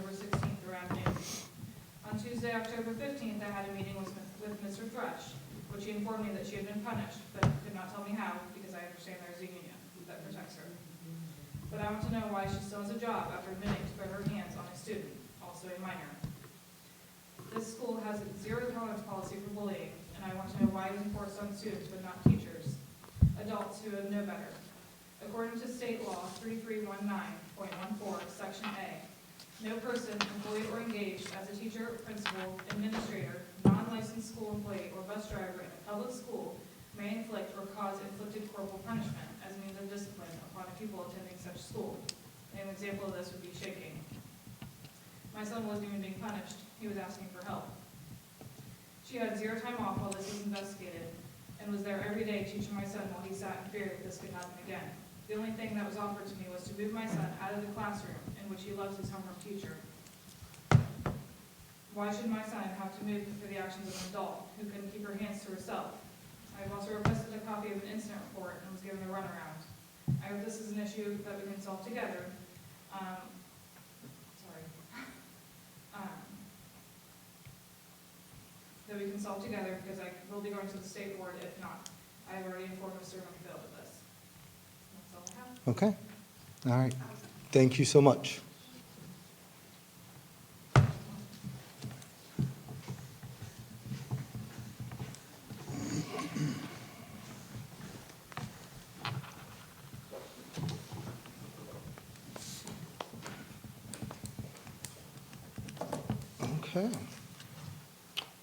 October 16th around noon. On Tuesday, October 15th, I had a meeting with Mr. Thresh, which he informed me that she had been punished, but could not tell me how, because I understand there's a union that protects her. But I want to know why she still has a job after admitting to put her hands on a student, also a minor. This school has a zero tolerance policy for bullying, and I want to know why it is enforced on students but not teachers, adults who know better. According to state law 3319.14, section A, no person employed or engaged as a teacher, principal, administrator, non-licensed school employee, or bus driver in a public school may inflict or cause inflicted corporal punishment as a means of discipline upon a pupil attending such school. An example of this would be shaking. My son wasn't even being punished. He was asking for help. She had zero time off while this was investigated and was there every day teaching my son while he sat in fear that this could happen again. The only thing that was offered to me was to move my son out of the classroom in which he loves his homeroom teacher. Why should my son have to move for the actions of an adult who couldn't keep her hands to herself? I have also requested a copy of an incident report and was given a runaround. I hope this is an issue that we can solve together. That we can solve together, because I will be going to the state board if not. I have already informed Mr. McPhail of this. That's all I have. Okay. All right. Thank you so much. Okay.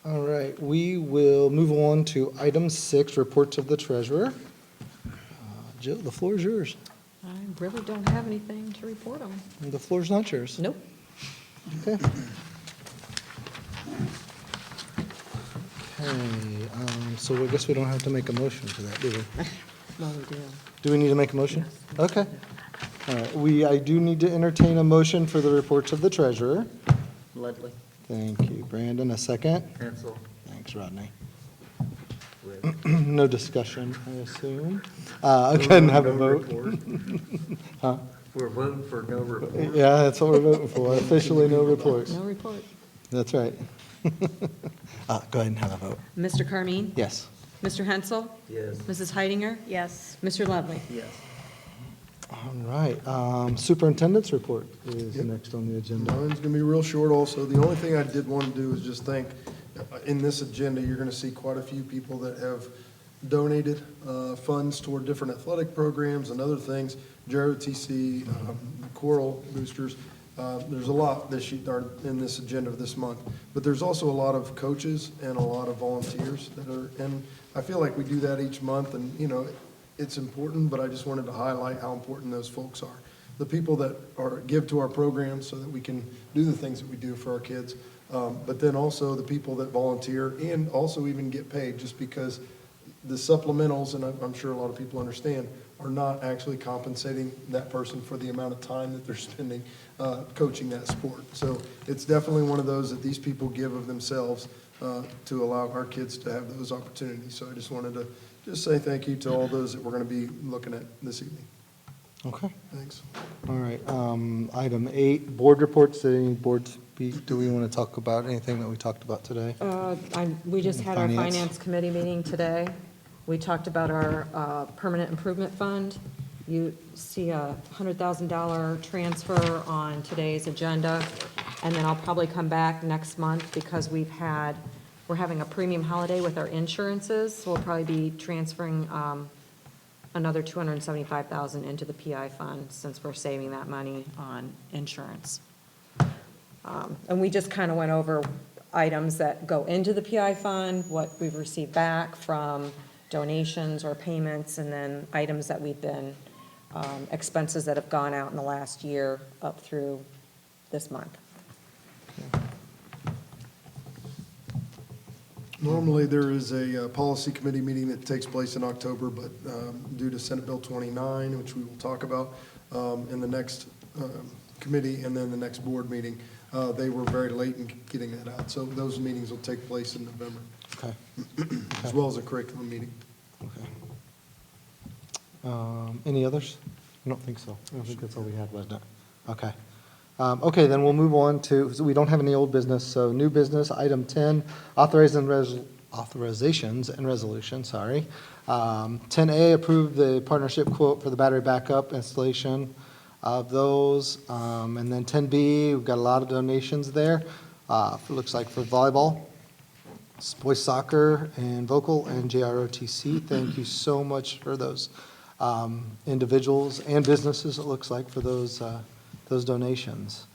All right, we will move on to item 6, reports of the treasurer. Jill, the floor is yours. I really don't have anything to report on. The floor is not yours. Nope. Okay. Okay, so I guess we don't have to make a motion for that, do we? Well, we do. Do we need to make a motion? Yes. Okay. All right, I do need to entertain a motion for the reports of the treasurer. Ledley. Thank you, Brandon. A second? Hansel. Thanks, Rodney. With No discussion, I assume. Go ahead and have a no vote. report. Huh? We're voting for no report. Yeah, that's what we're voting for. Officially, no report. No report. That's right. Go ahead and have a vote. Mr. Carmine? Yes. Mr. Hensel? Yes. Mrs. Heidinger? Yes. Mr. Lovely? Yes. All right. Superintendent's report is next on the agenda. Mine's going to be real short also. The only thing I did want to do is just thank, in this agenda, you're going to see quite a few people that have donated funds toward different athletic programs and other things, JROTC, Choral Boosters. There's a lot in this agenda of this month. But there's also a lot of coaches and a lot of volunteers that are, and I feel like we do that each month, and, you know, it's important, but I just wanted to highlight how important those folks are. The people that give to our programs so that we can do the things that we do for our kids, but then also the people that volunteer and also even get paid, just because the supplementals, and I'm sure a lot of people understand, are not actually compensating that person for the amount of time that they're spending coaching that sport. So it's definitely one of those that these people give of themselves to allow our kids to have those opportunities. So I just wanted to just say thank you to all those that we're going to be looking at this evening. Okay. Thanks. All right. Item 8, board reports. Did any board speak? Do we want to talk about anything that we talked about today? We just had our Finance. finance committee meeting today. We talked about our permanent improvement fund. You see a $100,000 transfer on today's agenda, and then I'll probably come back next month because we're having a premium holiday with our insurances, so we'll probably be transferring another $275,000 into the PI fund since we're saving that money on insurance. And we just kind of went over items that go into the PI fund, what we've received back from donations or payments, and then items that we've been, expenses that have gone out in the last year up through this month. Normally, there is a policy committee meeting that takes place in October, but due to Senate Bill 29, which we will talk about in the next committee and then the next board meeting, they were very late in getting that out. So those meetings will take place in November, Okay. as well as a curriculum meeting. Okay. Any others? I don't think so. I don't think that's all we had, wasn't it? Okay. Okay, then we'll move on to, so we don't have any old business, so new business, item 10, authorizations and resolutions, sorry. 10A, approve the partnership quote for the battery backup installation of those. And then 10B, we've got a lot of donations there. It looks like for volleyball, boys soccer, and vocal, and JROTC. Thank you so much for those individuals and businesses, it looks like, for those donations.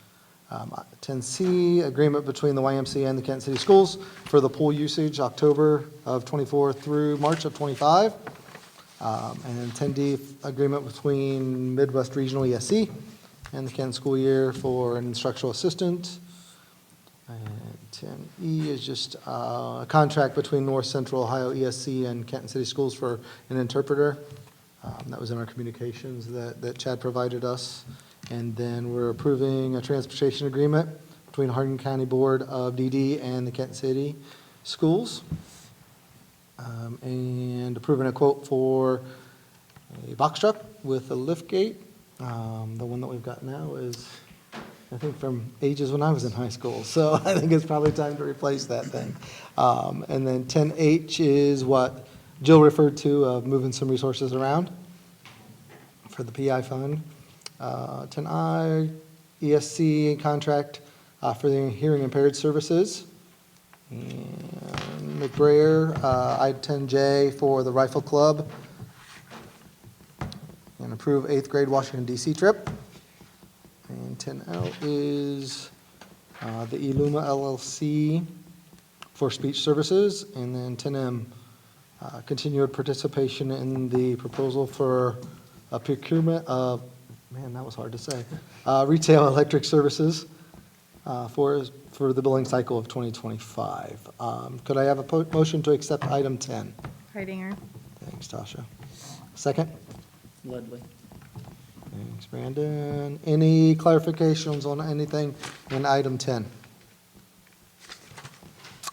10C, agreement between the YMCA and the Kent City Schools for the pool usage, October of '24 through March of '25. And then 10D, agreement between Midwest Regional ESC and the Kent School Year for an instructional assistant. And 10E is just a contract between North Central Ohio ESC and Kenton City Schools for an interpreter. That was in our communications that Chad provided us. And then we're approving a transportation agreement between Hardin County Board of DD and the Kenton City Schools. And approving a quote for a box truck with a lift gate. The one that we've got now is, I think, from ages when I was in high school, so I think it's probably time to replace that thing. And then 10H is what Jill referred to, of moving some resources around for the PI fund. 10I, ESC contract for the hearing impaired services. And McBrayer, I-10J for the Rifle Club. And approve 8th grade Washington DC trip. And 10L is the Eluma LLC for speech services. And then 10M, continued participation in the proposal for a procurement of, man, that was hard to say, retail electric services for the billing cycle of 2025. Could I have a motion to accept item 10? Heidinger. Thanks, Tasha. Second? Ledley. Thanks, Brandon. Any clarifications on anything in item 10?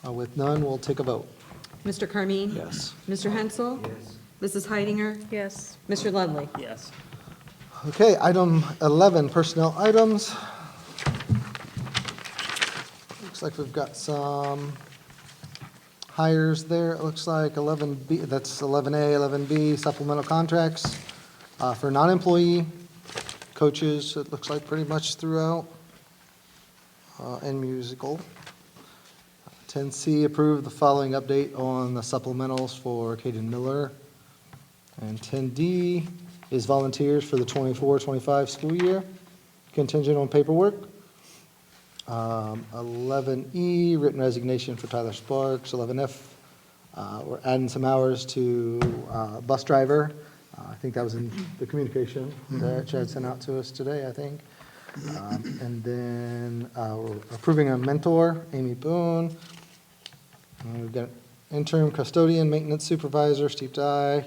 With none, we'll take a vote. Mr. Carmine? Yes. Mr. Hensel? Yes. Mrs. Heidinger? Yes. Mr. Ludwig? Yes. Okay, item 11, personnel items. Looks like we've got some hires there. It looks like 11B, that's 11A, 11B, supplemental contracts for non-employee coaches, it looks like pretty much throughout, and musical. 10C, approve the following update on the supplementals for Caden Miller. And 10D is volunteers for the 24-25 school year, contingent on paperwork. 11E, written resignation for Tyler Sparks. 11F, we're adding some hours to bus driver. I think that was in the communication that Chad sent out to us today, I think. And then we're approving a mentor, Amy Boone. We've got interim custodian, maintenance supervisor, Steve Dye.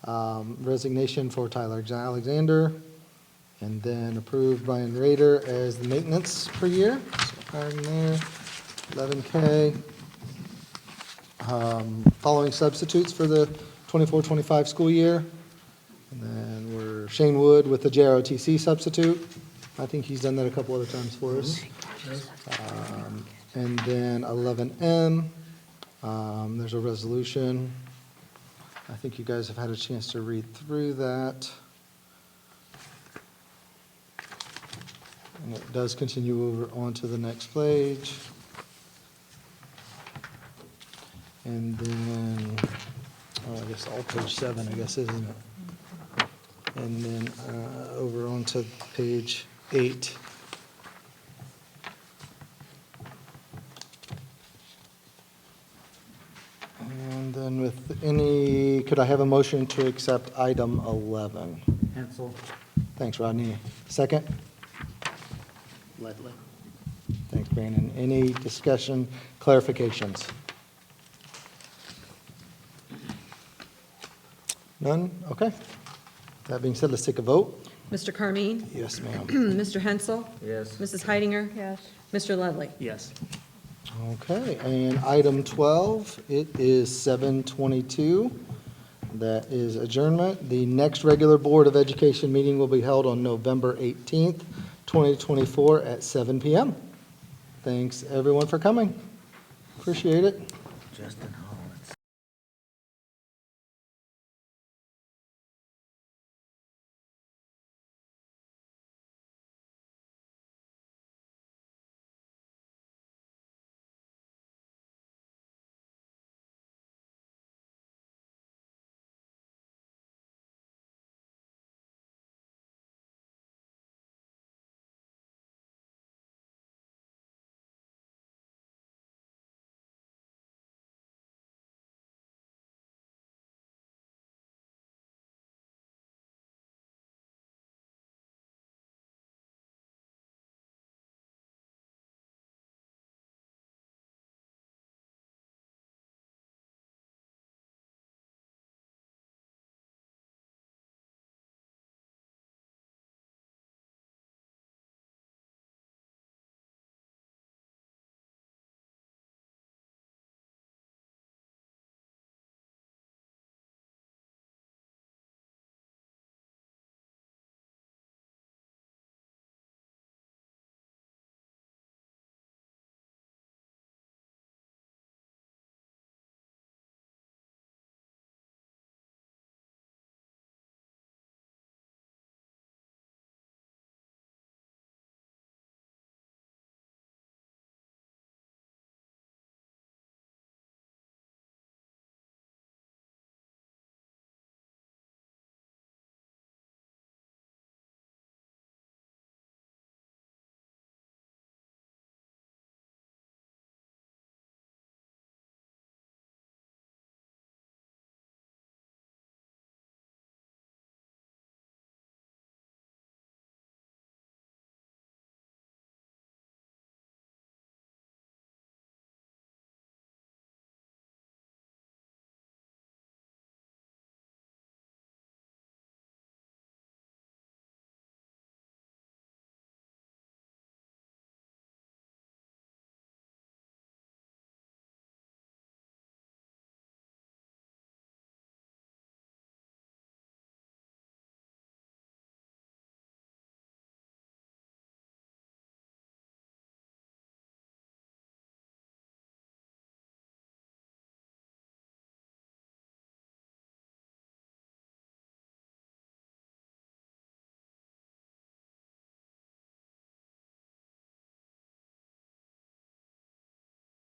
Resignation for Tyler Alexander. And then approve Brian Rader as the maintenance per year. So hiring there, 11K. Following substitutes for the 24-25 school year. And then we're Shane Wood with the JROTC substitute. I think he's done that a couple other times for us. And then 11M, there's a resolution. I think you guys have had a chance to read through that. And it does continue over onto the next page. And then, I guess all page 7, I guess, isn't it? And then over onto page 8. And then with any, could I have a motion to accept item 11? Hensel. Thanks, Rodney. Second? Ledley. Thanks, Brandon. Any discussion, clarifications? None? Okay. That being said, let's take a vote. Mr. Carmine? Yes, ma'am. Mr. Hensel? Yes. Mrs. Heidinger? Yes. Mr. Ludwig? Yes. Okay, and item 12, it is 7:22. That is adjournment. The next regular Board of Education meeting will be held on November 18th, 2024 at 7 PM. Thanks, everyone, for coming. Appreciate it. Justin